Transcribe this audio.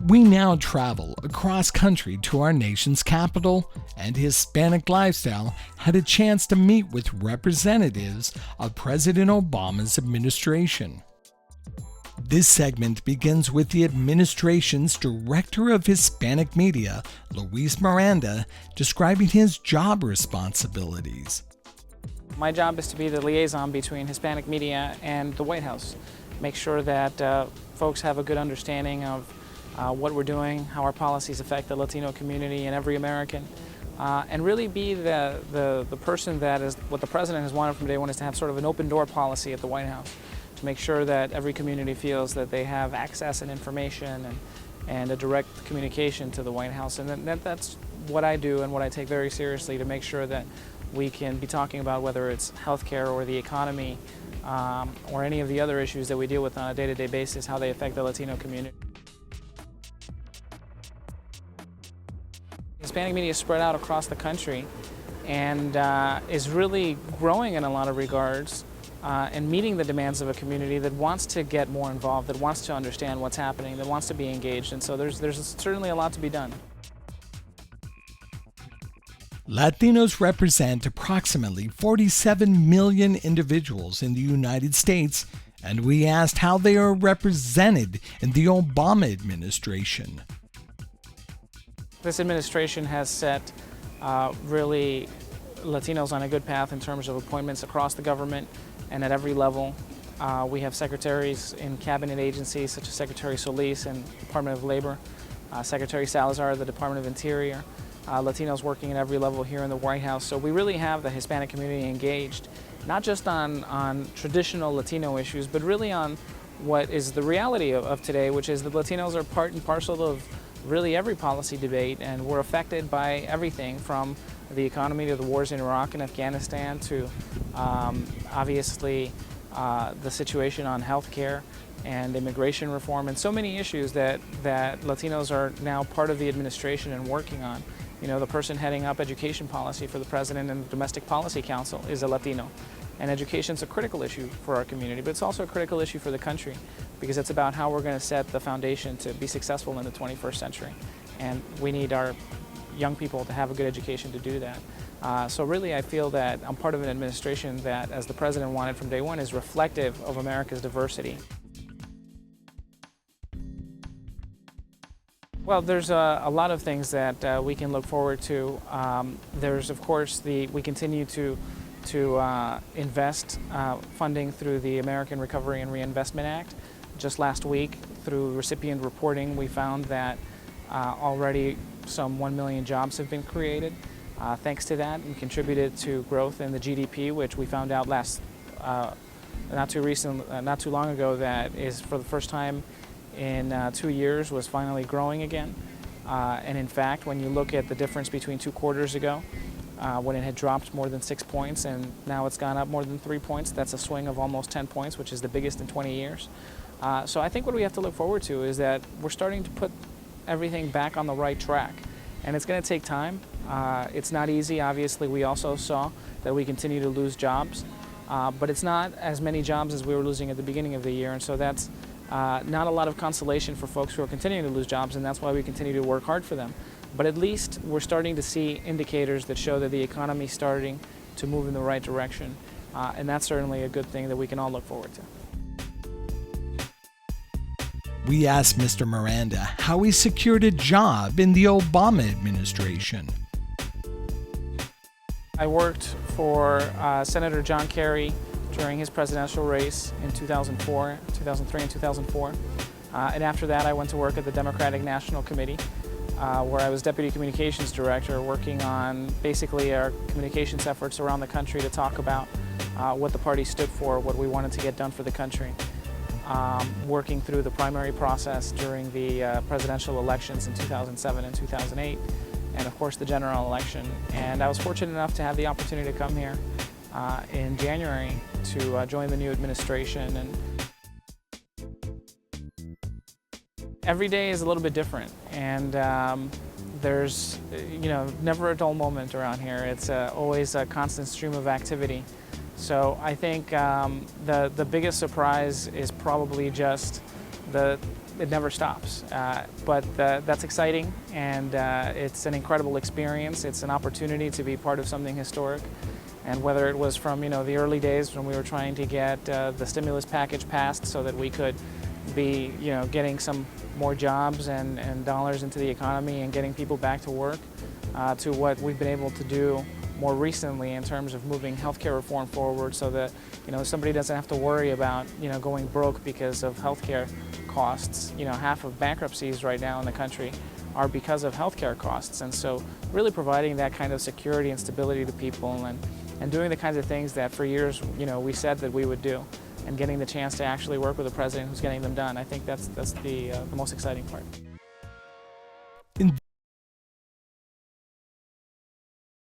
We now travel across country to our nation's capital, and Hispanic Lifestyle had a chance to meet with representatives of President Obama's administration. This segment begins with the administration's Director of Hispanic Media, Luis Miranda, describing his job responsibilities. My job is to be the liaison between Hispanic media and the White House. Make sure that folks have a good understanding of what we're doing, how our policies affect the Latino community and every American, and really be the person that is what the President has wanted from day one, is to have sort of an open door policy at the White House, to make sure that every community feels that they have access and information and a direct communication to the White House. And that's what I do and what I take very seriously, to make sure that we can be talking about whether it's healthcare or the economy or any of the other issues that we deal with on a day-to-day basis, how they affect the Latino community. Hispanic media is spread out across the country and is really growing in a lot of regards and meeting the demands of a community that wants to get more involved, that wants to understand what's happening, that wants to be engaged, and so there's certainly a lot to be done. Latinos represent approximately 47 million individuals in the United States, and we asked how they are represented in the Obama administration. This administration has set really Latinos on a good path in terms of appointments across the government and at every level. We have secretaries in cabinet agencies such as Secretary Solis in the Department of Labor, Secretary Salazar of the Department of Interior, Latinos working at every level here in the White House. So we really have the Hispanic community engaged, not just on traditional Latino issues, but really on what is the reality of today, which is that Latinos are part and parcel of really every policy debate, and we're affected by everything from the economy to the wars in Iraq and Afghanistan to obviously the situation on health care and immigration reform, and so many issues that Latinos are now part of the administration and working on. You know, the person heading up education policy for the President and the Domestic Policy Council is a Latino. And education's a critical issue for our community, but it's also a critical issue for the country, because it's about how we're going to set the foundation to be successful in the 21st century. And we need our young people to have a good education to do that. So really I feel that I'm part of an administration that, as the President wanted from day one, is reflective of America's diversity. Well, there's a lot of things that we can look forward to. There's, of course, we continue to invest funding through the American Recovery and Reinvestment Act. Just last week, through recipient reporting, we found that already some 1 million jobs have been created. Thanks to that, we contributed to growth in the GDP, which we found out not too long ago, that is for the first time in 2 years was finally growing again. And in fact, when you look at the difference between 2 quarters ago, when it had dropped more than 6 points and now it's gone up more than 3 points, that's a swing of almost 10 points, which is the biggest in 20 years. So I think what we have to look forward to is that we're starting to put everything back on the right track. And it's going to take time. It's not easy. Obviously, we also saw that we continue to lose jobs, but it's not as many jobs as we were losing at the beginning of the year, and so that's not a lot of consolation for folks who are continuing to lose jobs, and that's why we continue to work hard for them. But at least we're starting to see indicators that show that the economy is starting to move in the right direction, and that's certainly a good thing that we can all look forward to. We asked Mr. Miranda how he secured a job in the Obama administration. I worked for Senator John Kerry during his presidential race in 2003 and 2004. And after that, I went to work at the Democratic National Committee, where I was Deputy Communications Director, working on basically our communications efforts around the country to talk about what the party stood for, what we wanted to get done for the country. Working through the primary process during the presidential elections in 2007 and 2008, and of course the general election. And I was fortunate enough to have the opportunity to come here in January to join the new administration. And every day is a little bit different, and there's never a dull moment around here. It's always a constant stream of activity. So I think the biggest surprise is probably just the it never stops. But that's exciting, and it's an incredible experience. It's an opportunity to be part of something historic. And whether it was from the early days when we were trying to get the stimulus package passed so that we could be getting some more jobs and dollars into the economy and getting people back to work, to what we've been able to do more recently in terms of moving healthcare reform forward so that somebody doesn't have to worry about going broke because of healthcare costs. Half of bankruptcies right now in the country are because of healthcare costs, and so really providing that kind of security and stability to people and doing the kinds of things that for years we said that we would do, and getting the chance to actually work with a president who's getting them done. I think that's the most exciting part.